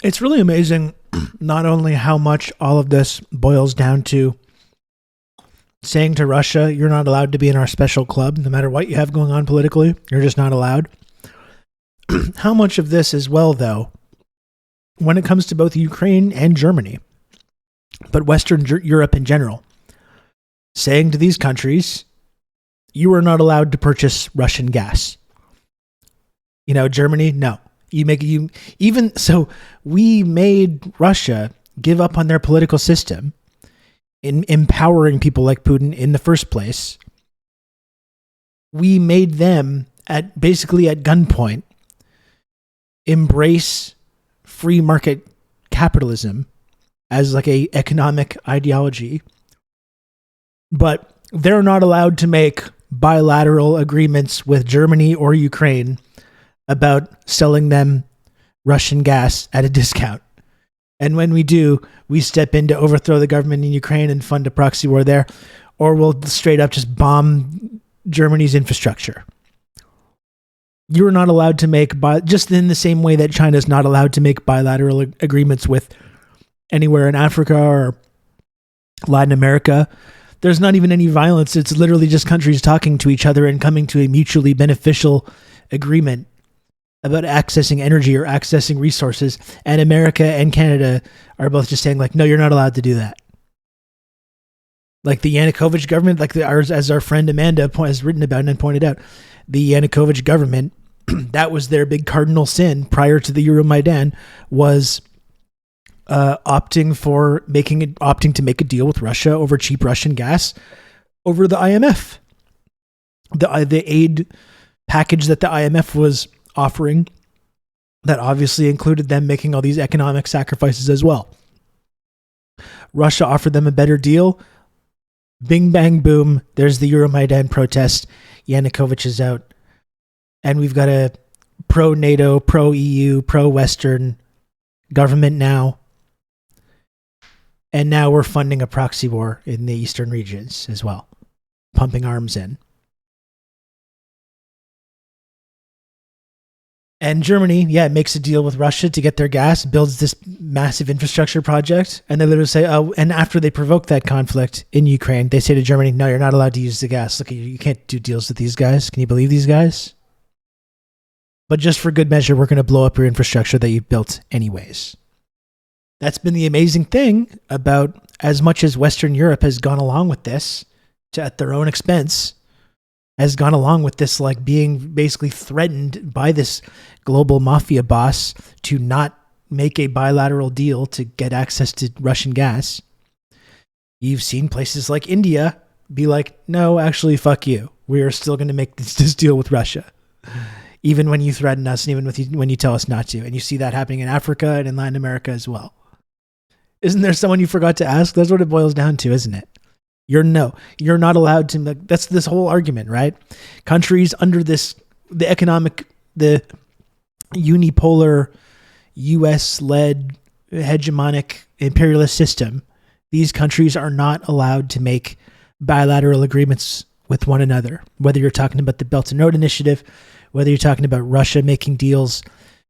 It's really amazing not only how much all of this boils down to saying to Russia, you're not allowed to be in our special club, no matter what you have going on politically, you're just not allowed. How much of this as well, though, when it comes to both Ukraine and Germany, but Western Europe in general, saying to these countries, you are not allowed to purchase Russian gas. You know, Germany, no. We made Russia give up on their political system in empowering people like Putin in the first place. We made them basically at gunpoint embrace free market capitalism as like a economic ideology, but they're not allowed to make bilateral agreements with Germany or Ukraine about selling them Russian gas at a discount. And when we do, we step in to overthrow the government in Ukraine and fund a proxy war there, or we'll straight up just bomb Germany's infrastructure. You're not allowed to make, just in the same way that China's not allowed to make bilateral agreements with anywhere in Africa or Latin America. There's not even any violence. It's literally just countries talking to each other and coming to a mutually beneficial agreement about accessing energy or accessing resources. And America and Canada are both just saying like, no, you're not allowed to do that. Like the Yanukovych government, like as our friend Amanda has written about and pointed out, the Yanukovych government, that was their big cardinal sin prior to the Euromaidan, was opting to make a deal with Russia over cheap Russian gas over the IMF. The aid package that the IMF was offering, that obviously included them making all these economic sacrifices as well. Russia offered them a better deal. Bing, bang, boom. There's the Euromaidan protest. Yanukovych is out. And we've got a pro-NATO, pro-EU, pro-Western government now. And now we're funding a proxy war in the eastern regions as well, pumping arms in. And Germany, makes a deal with Russia to get their gas, builds this massive infrastructure project, and they literally say, and after they provoke that conflict in Ukraine, they say to Germany, no, you're not allowed to use the gas. Look, you can't do deals with these guys. Can you believe these guys? But just for good measure, we're going to blow up your infrastructure that you built anyways. That's been the amazing thing about, as much as Western Europe has gone along with this at their own expense, has gone along with this, like being basically threatened by this global mafia boss to not make a bilateral deal to get access to Russian gas. You've seen places like India be like, no, actually, fuck you. We are still going to make this deal with Russia, even when you threaten us and even when you tell us not to. And you see that happening in Africa and in Latin America as well. Isn't there someone you forgot to ask? That's what it boils down to, isn't it? You're not allowed to. That's this whole argument, right? Countries under the unipolar US-led hegemonic imperialist system, these countries are not allowed to make bilateral agreements with one another. Whether you're talking about the Belt and Road Initiative, whether you're talking about Russia making deals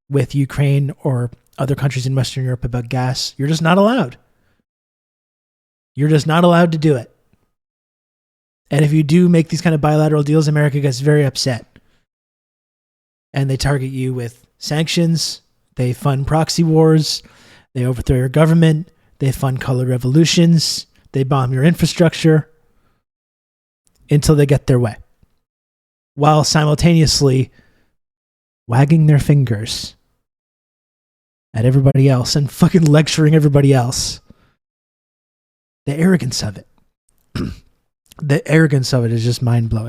with Ukraine or other countries in Western Europe about gas, you're just not allowed. You're just not allowed to do it. And if you do make these kind of bilateral deals, America gets very upset. And they target you with sanctions. They fund proxy wars. They overthrow your government. They fund color revolutions. They bomb your infrastructure until they get their way, while simultaneously wagging their fingers at everybody else and fucking lecturing everybody else. The arrogance of it. The arrogance of it is just mind-blowing.